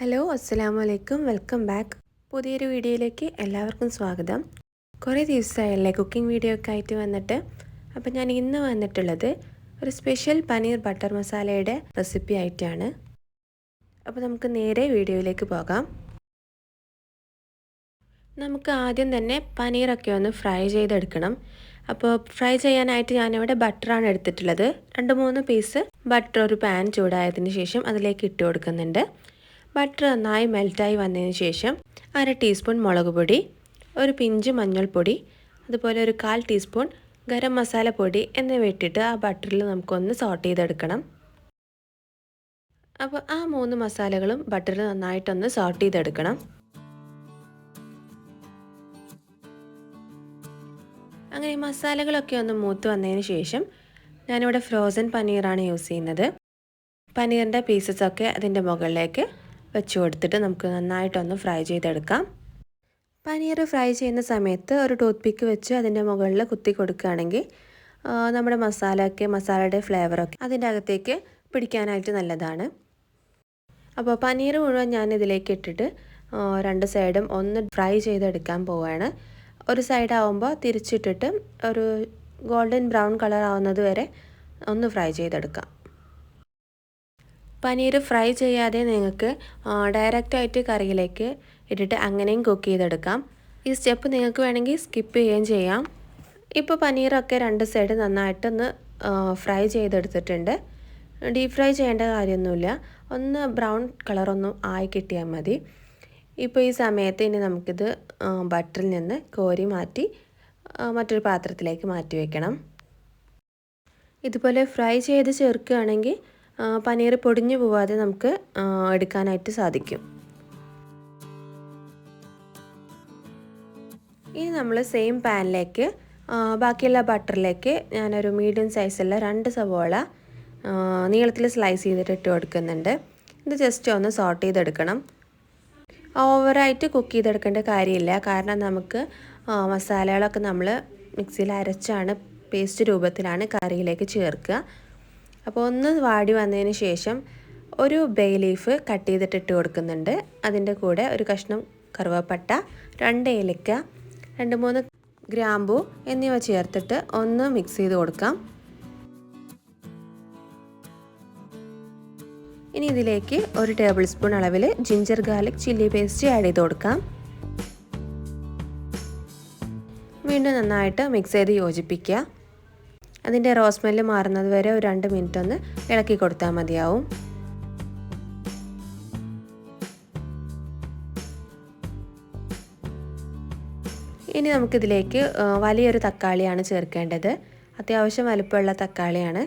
Hello അസ്സലാമു അലൈക്കും welcome back. പുതിയൊരു വീഡിയോയിലേക്ക് എല്ലാവർക്കും സ്വാഗതം. കുറേ ദിവസമായല്ലേ കുക്കിംഗ് വീഡിയോ ഒക്കെ ആയിട്ട് വന്നിട്ട്. അപ്പോൾ ഞാൻ ഇന്ന് വന്നിട്ടുള്ളത് ഒരു സ്പെഷ്യൽ പനീർ ബട്ടർ മസാലയുടെ റെസിപ്പി ആയിട്ടാണ്. അപ്പോൾ നമുക്ക് നേരെ വീഡിയോയിലേക്ക് പോകാം. നമുക്ക് ആദ്യം തന്നെ പനീറൊക്കെ ഒന്ന് ഫ്രൈ ചെയ്തെടുക്കണം. അപ്പോൾ ഫ്രൈ ചെയ്യാനായിട്ട് ഞാനിവിടെ ബട്ടറാണ് എടുത്തിട്ടുള്ളത്. 2-3 പീസ് ബട്ടർ ഒരു പാൻ ചൂടായതിന് ശേഷം അതിലേക്ക് ഇട്ട് കൊടുക്കുന്നുണ്ട്. ബട്ടർ നന്നായി മെൽറ്റായി വന്നതിന് ശേഷം 1/2 ടീസ്പൂൺ മുളക് പൊടി, ഒരു പിഞ്ച് മഞ്ഞൾപ്പൊടി, അതുപോലെ ഒരു 1/4 ടീസ്പൂൺ ഗരം മസാല പൊടി എന്നിവ ഇട്ടിട്ട് ആ ബട്ടറിൽ നമുക്കൊന്ന് സോട്ട് ചെയ്തെടുക്കണം. അപ്പോൾ ആ 3 മസാലകളും ബട്ടറിൽ നന്നായിട്ടൊന്ന് സോട്ട് ചെയ്തെടുക്കണം. അങ്ങനെ മസാലകളൊക്കെ ഒന്ന് മൂത്ത് വന്നതിന് ശേഷം ഞാനിവിടെ ഫ്രോസൺ പനീറാണ് യൂസ് ചെയ്യുന്നത്. പനീറിൻ്റെ പീസസൊക്കെ അതിൻ്റെ മുകളിലേക്ക് വെച്ച് കൊടുത്തിട്ട് നമുക്ക് നന്നായിട്ടൊന്ന് ഫ്രൈ ചെയ്തെടുക്കാം. പനീർ ഫ്രൈ ചെയ്യുന്ന സമയത്ത് ഒരു ടൂത്ത് പിക്ക് വെച്ച് അതിൻ്റെ മുകളിൽ കുത്തി കൊടുക്കുകയാണെങ്കിൽ നമ്മുടെ മസാലയുടെ ഫ്ലേവറൊക്കെ അതിൻ്റെ അകത്തേക്ക് പിടിക്കാനായിട്ട് നല്ലതാണ്. അപ്പോൾ പനീർ മുഴുവൻ ഞാൻ ഇതിലേക്ക് ഇട്ടിട്ട് 2 സൈഡും ഒന്ന് ഫ്രൈ ചെയ്തെടുക്കാൻ പോവുകയാണ്. ഒരു സൈഡ് ആവുമ്പോൾ തിരിച്ചിട്ടിട്ട് ഒരു ഗോൾഡൻ ബ്രൗൺ കളർ ആവുന്നത് വരെ ഒന്ന് ഫ്രൈ ചെയ്തെടുക്കാം. പനീർ ഫ്രൈ ചെയ്യാതെ നിങ്ങൾക്ക് ഡയറക്റ്റായിട്ട് കറിയിലേക്ക് ഇട്ടിട്ട് അങ്ങനെയും കുക്ക് ചെയ്തെടുക്കാം. ഈ സ്റ്റെപ്പ് നിങ്ങൾക്ക് വേണമെങ്കിൽ സ്കിപ്പ് ചെയ്യുകയും ചെയ്യാം. ഇപ്പോൾ പനീറൊക്കെ 2 സൈഡ് നന്നായിട്ടൊന്ന് ഫ്രൈ ചെയ്തെടുത്തിട്ടുണ്ട്. ഡീപ്പ് ഫ്രൈ ചെയ്യേണ്ട കാര്യമൊന്നുമില്ല, ഒന്ന് ബ്രൗൺ കളറൊന്നും ആയി കിട്ടിയാൽ മതി. ഇപ്പോൾ ഈ സമയത്ത് ഇനി നമുക്കിത് ബട്ടറിൽ നിന്ന് കോരി മാറ്റി മറ്റൊരു പാത്രത്തിലേക്ക് മാറ്റി വയ്ക്കണം. ഇതുപോലെ ഫ്രൈ ചെയ്ത് ചേർക്കുകയാണെങ്കിൽ പനീർ പൊടിഞ്ഞു പോവാതെ നമുക്ക് എടുക്കാനായിട്ട് സാധിക്കും. ഇനി നമ്മൾ സെയിം പാനിലേക്ക് ബാക്കിയുള്ള ബട്ടറിലേക്ക് ഞാനൊരു മീഡിയം സൈസുള്ള 2 സവോള നീളത്തിൽ സ്ലൈസ് ചെയ്തിട്ട് ഇട്ട് കൊടുക്കുന്നുണ്ട്. ഇത് ജസ്റ്റ് ഒന്ന് സോട്ട് ചെയ്തെടുക്കണം. ഓവറായിട്ട് കുക്ക് ചെയ്തെടുക്കേണ്ട കാര്യമില്ല, കാരണം നമുക്ക് മസാലകളൊക്കെ നമ്മൾ മിക്സിയിൽ അരച്ചാണ് പേസ്റ്റ് രൂപത്തിലാണ് കറിയിലേക്ക് ചേർക്കുക. അപ്പോൾ ഒന്ന് വാടി വന്നതിന് ശേഷം ഒരു ബേ ലീഫ് കട്ട് ചെയ്തിട്ട് ഇട്ട് കൊടുക്കുന്നുണ്ട്. അതിൻ്റെ കൂടെ ഒരു കഷ്ണം കറുവപ്പട്ട, 2 ഏലക്ക, 2-3 ഗ്രാമ്പൂ എന്നിവ ചേർത്തിട്ട് ഒന്ന് മിക്സ് ചെയ്ത് കൊടുക്കാം. ഇനി ഇതിലേക്ക് 1 ടേബിൾ സ്പൂൺ അളവിൽ ginger garlic chilli paste add ചെയ്ത് കൊടുക്കാം. വീണ്ടും നന്നായിട്ട് മിക്സ് ചെയ്ത് യോജിപ്പിക്കുക. അതിൻ്റെ സ്മെല്ല് മാറുന്നത് വരെ ഒരു 2 മിനിറ്റ് ഒന്ന് ഇളക്കി കൊടുത്താൽ മതിയാവും. ഇനി നമുക്കിതിലേക്ക് വലിയൊരു തക്കാളിയാണ് ചേർക്കേണ്ടത്. അത്യാവശ്യം വലുപ്പമുള്ള തക്കാളിയാണ്.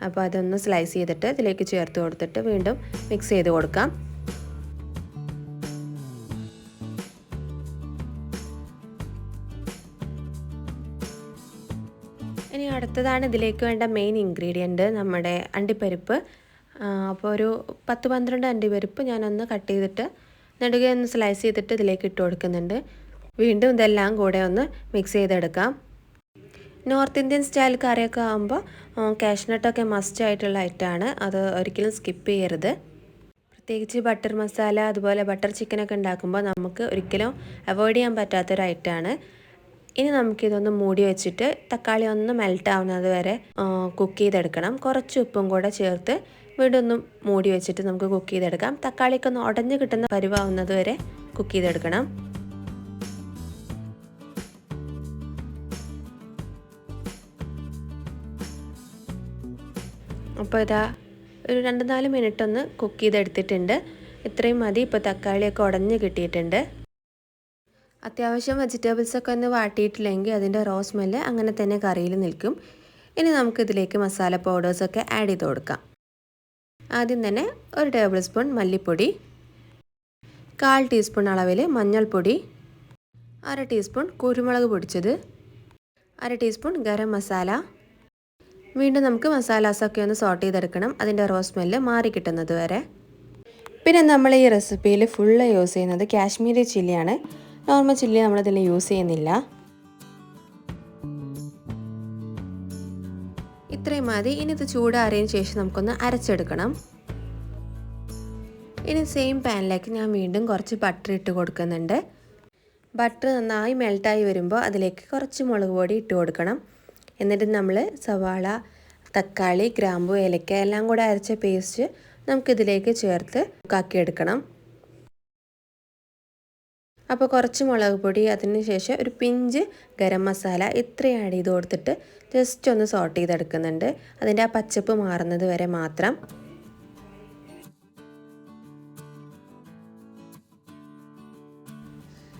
അപ്പോൾ അതൊന്ന് സ്ലൈസ് ചെയ്തിട്ട് ഇതിലേക്ക് ചേർത്ത് കൊടുത്തിട്ട് വീണ്ടും മിക്സ് ചെയ്ത് കൊടുക്കാം. ഇനി അടുത്തതാണ് ഇതിലേക്ക് വേണ്ട മെയിൻ ഇൻഗ്രീഡിയൻറ്റ്, നമ്മുടെ അണ്ടിപ്പരിപ്പ്. അപ്പോൾ ഒരു 10-12 അണ്ടിപ്പരിപ്പ് ഞാനൊന്ന് കട്ട് ചെയ്തിട്ട് നെടുകെ ഒന്ന് സ്ലൈസ് ചെയ്തിട്ട് ഇതിലേക്ക് ഇട്ട് കൊടുക്കുന്നുണ്ട്. വീണ്ടും ഇതെല്ലാം കൂടെ ഒന്ന് മിക്സ് ചെയ്തെടുക്കാം. നോർത്ത് ഇന്ത്യൻ സ്റ്റൈൽ കറിയൊക്കെ ആകുമ്പോൾ കാഷ്നട്ടൊക്കെ മസ്റ്റ് ആയിട്ടുള്ള ഐറ്റമാണ്, അത് ഒരിക്കലും സ്കിപ്പ് ചെയ്യരുത്. പ്രത്യേകിച്ച് ബട്ടർ മസാല അതുപോലെ ബട്ടർ ചിക്കനൊക്കെ ഉണ്ടാക്കുമ്പോൾ നമുക്ക് ഒരിക്കലും അവോയ്ഡ് ചെയ്യാൻ പറ്റാത്തൊരു ഐറ്റമാണ്. ഇനി നമുക്കിതൊന്ന് മൂടി വെച്ചിട്ട് തക്കാളി ഒന്ന് മെൽറ്റ് ആവുന്നത് വരെ കുക്ക് ചെയ്തെടുക്കണം. കുറച്ച് ഉപ്പും കൂടെ ചേർത്ത് വീണ്ടും ഒന്ന് മൂടി വെച്ചിട്ട് നമുക്ക് കുക്ക് ചെയ്തെടുക്കാം. തക്കാളിയൊക്കെ ഒന്ന് ഉടഞ്ഞ് കിട്ടുന്ന പരുവാവുന്നത് വരെ കുക്ക് ചെയ്തെടുക്കണം. അപ്പോൾ ഇതാ ഒരു 2-4 മിനിറ്റ് ഒന്ന് കുക്ക് ചെയ്തെടുത്തിട്ടുണ്ട്. ഇത്രയും മതി. ഇപ്പോൾ തക്കാളിയൊക്കെ ഉടഞ്ഞ് കിട്ടിയിട്ടുണ്ട്. അത്യാവശ്യം വെജിറ്റബിൾസൊക്കെ ഒന്ന് വാട്ടിയിട്ടില്ലെങ്കിൽ അതിൻ്റെ സ്മെല്ല് അങ്ങനെ തന്നെ കറിയിൽ നിൽക്കും. ഇനി നമുക്കിതിലേക്ക് മസാല പൗഡേഴ്സൊക്കെ ആഡ് ചെയ്ത് കൊടുക്കാം. ആദ്യം തന്നെ 1 ടേബിൾ സ്പൂൺ മല്ലിപ്പൊടി, 1/4 ടീസ്പൂൺ അളവിൽ മഞ്ഞൾപ്പൊടി, 1/2 ടീസ്പൂൺ കുരുമുളക് പൊടിച്ചത്, 1/2 ടീസ്പൂൺ ഗരം മസാല. വീണ്ടും നമുക്ക് മസാലാസൊക്കെ ഒന്ന് സോട്ട് ചെയ്തെടുക്കണം, അതിൻ്റെ സ്മെല്ല് മാറി കിട്ടുന്നത് വരെ. പിന്നെ നമ്മൾ ഈ റെസിപ്പിയിൽ ഫുള്ള് യൂസ് ചെയ്യുന്നത് കാശ്മീരി ചില്ലിയാണ്. നോർമൽ ചില്ലി നമ്മളിതിൽ യൂസ് ചെയ്യുന്നില്ല. ഇത്രയും മതി. ഇനി ഇത് ചൂടാറിയതിന് ശേഷം നമുക്കൊന്ന് അരച്ചെടുക്കണം. ഇനി സെയിം പാനിലേക്ക് ഞാൻ വീണ്ടും കുറച്ച് ബട്ടർ ഇട്ട് കൊടുക്കുന്നുണ്ട്. ബട്ടർ നന്നായി മെൽട്ടായി വരുമ്പോൾ അതിലേക്ക് കുറച്ച് മുളക് പൊടി ഇട്ട് കൊടുക്കണം. എന്നിട്ട് നമ്മൾ സവാള, തക്കാളി, ഗ്രാമ്പു, ഏലക്ക എല്ലാം കൂടെ അരച്ച പേസ്റ്റ് നമുക്കിതിലേക്ക് ചേർത്ത് കാക്കിയെടുക്കണം. അപ്പോൾ കുറച്ച് മുളക് പൊടി, അതിന് ശേഷം ഒരു പിഞ്ച് ഗരം മസാല ഇത്രയും ആഡ് ചെയ്ത് കൊടുത്തിട്ട് ജസ്റ്റ് ഒന്ന് സോട്ട് ചെയ്തെടുക്കുന്നുണ്ട്. അതിൻ്റെ ആ പച്ചപ്പ് മാറുന്നത് വരെ മാത്രം.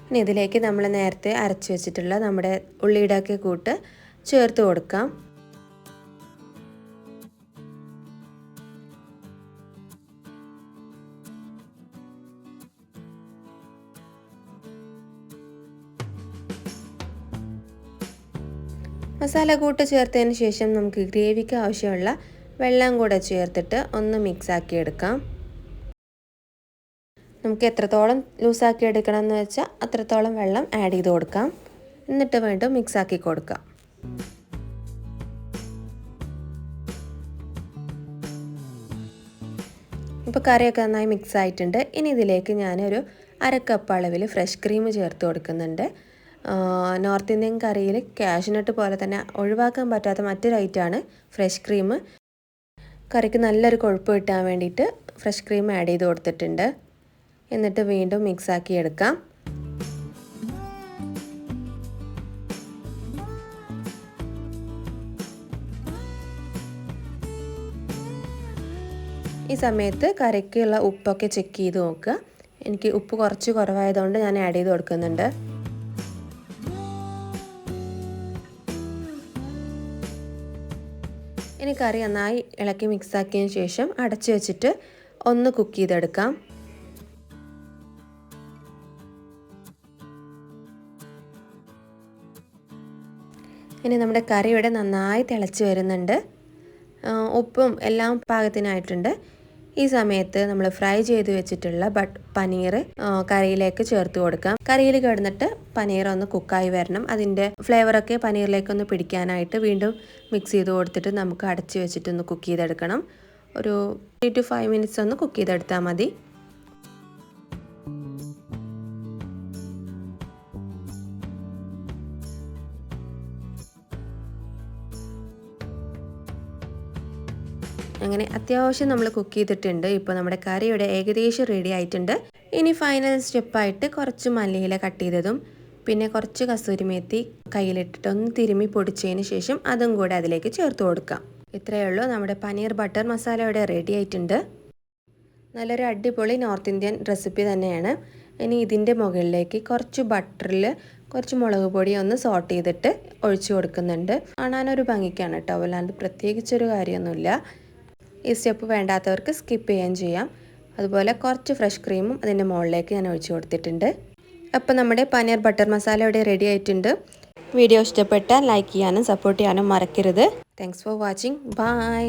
ഇനി ഇതിലേക്ക് നമ്മൾ നേരത്തെ അരച്ച് വെച്ചിട്ടുള്ള നമ്മുടെ ഉള്ളിയുടെയൊക്കെ കൂട്ട് ചേർത്ത് കൊടുക്കാം. മസാല കൂട്ട് ചേർത്തതിന് ശേഷം നമുക്ക് ഗ്രേവിക്ക് ആവശ്യമുള്ള വെള്ളം കൂടെ ചേർത്തിട്ട് ഒന്ന് മിക്സാക്കി എടുക്കാം. നമുക്ക് എത്രത്തോളം ലൂസാക്കി എടുക്കണം എന്ന് വെച്ചാൽ അത്രത്തോളം വെള്ളം ആഡ് ചെയ്ത് കൊടുക്കാം. എന്നിട്ട് വീണ്ടും മിക്സാക്കി കൊടുക്കാം. ഇപ്പോൾ കറിയൊക്കെ നന്നായി മിക്സ് ആയിട്ടുണ്ട്. ഇനി ഇതിലേക്ക് ഞാനൊരു 1/2 കപ്പ് അളവിൽ ഫ്രഷ് ക്രീം ചേർത്ത് കൊടുക്കുന്നുണ്ട്. നോർത്ത് ഇന്ത്യൻ കറിയിൽ കാഷ്നട്ട് പോലെ തന്നെ ഒഴിവാക്കാൻ പറ്റാത്ത മറ്റൊരു ഐറ്റമാണ് ഫ്രഷ് ക്രീം. കറിക്ക് നല്ലൊരു കൊഴുപ്പ് കിട്ടാൻ വേണ്ടിയിട്ട് ഫ്രഷ് ക്രീം ആഡ് ചെയ്ത് കൊടുത്തിട്ടുണ്ട്. എന്നിട്ട് വീണ്ടും മിക്സാക്കി എടുക്കാം. ഈ സമയത്ത് കറിക്കുള്ള ഉപ്പൊക്കെ ചെക്ക് ചെയ്ത് നോക്കുക. എനിക്ക് ഉപ്പ് കുറച്ച് കുറവായതുകൊണ്ട് ഞാൻ ആഡ് ചെയ്ത് കൊടുക്കുന്നുണ്ട്. ഇനി കറി നന്നായി ഇളക്കി മിക്സാക്കിയതിന് ശേഷം അടച്ചു വെച്ചിട്ട് ഒന്ന് കുക്ക് ചെയ്തെടുക്കാം. ഇനി നമ്മുടെ കറി ഇവിടെ നന്നായി തിളച്ച് വരുന്നുണ്ട്. ഉപ്പും എല്ലാം പാകത്തിനായിട്ടുണ്ട്. ഈ സമയത്ത് നമ്മൾ ഫ്രൈ ചെയ്ത് വെച്ചിട്ടുള്ള പനീർ കറിയിലേക്ക് ചേർത്ത് കൊടുക്കാം. കറിയിൽ കിടന്നിട്ട് പനീർ ഒന്ന് കുക്കായി വരണം. അതിൻ്റെ ഫ്ലേവറൊക്കെ പനീറിലേക്കൊന്ന് പിടിക്കാനായിട്ട് വീണ്ടും മിക്സ് ചെയ്ത് കൊടുത്തിട്ട് നമുക്ക് അടച്ച് വെച്ചിട്ടൊന്ന് കുക്ക് ചെയ്തെടുക്കണം. ഒരു 3 to 5 minutes ഒന്ന് കുക്ക് ചെയ്തെടുത്താൽ മതി. അങ്ങനെ അത്യാവശ്യം നമ്മൾ കുക്ക് ചെയ്തിട്ടുണ്ട്. ഇപ്പോൾ നമ്മുടെ കറി ഇവിടെ ഏകദേശം റെഡി ആയിട്ടുണ്ട്. ഇനി ഫൈനൽ സ്റ്റെപ്പായിട്ട് കുറച്ച് മല്ലിയില കട്ട് ചെയ്തതും പിന്നെ കുറച്ച് കസൂരി മേത്തി കയ്യിലിട്ടിട്ട് ഒന്ന് തിരുമ്മി പൊടിച്ചതിന് ശേഷം അതും കൂടെ അതിലേക്ക് ചേർത്ത് കൊടുക്കാം. ഇത്രയേ ഉള്ളൂ. നമ്മുടെ പനീർ ബട്ടർ മസാല ഇവിടെ റെഡി ആയിട്ടുണ്ട്. നല്ലൊരു അടിപൊളി നോർത്ത് ഇന്ത്യൻ റെസിപ്പി തന്നെയാണ്. ഇനി ഇതിൻ്റെ മുകളിലേക്ക് കുറച്ച് ബട്ടറിൽ കുറച്ച് മുളക് പൊടി ഒന്ന് സോട്ട് ചെയ്തിട്ട് ഒഴിച്ചു കൊടുക്കുന്നുണ്ട്. കാണാനൊരു ഭംഗിക്കാണ് കേട്ടോ, അല്ലാണ്ട് പ്രത്യേകിച്ചൊരു കാര്യമൊന്നുമില്ല. ഈ സ്റ്റെപ്പ് വേണ്ടാത്തവർക്ക് സ്കിപ്പ് ചെയ്യാം. അതുപോലെ കുറച്ച് ഫ്രഷ് ക്രീമും അതിൻ്റെ മുകളിലേക്ക് ഞാൻ ഒഴിച്ചു കൊടുത്തിട്ടുണ്ട്. അപ്പോൾ നമ്മുടെ പനീർ ബട്ടർ മസാല ഇവിടെ റെഡി ആയിട്ടുണ്ട്. വീഡിയോ ഇഷ്ടപ്പെട്ടാൽ ലൈക്ക് ചെയ്യാനും സപ്പോർട്ട് ചെയ്യാനും മറക്കരുത്. Thanks for watching. ബൈ.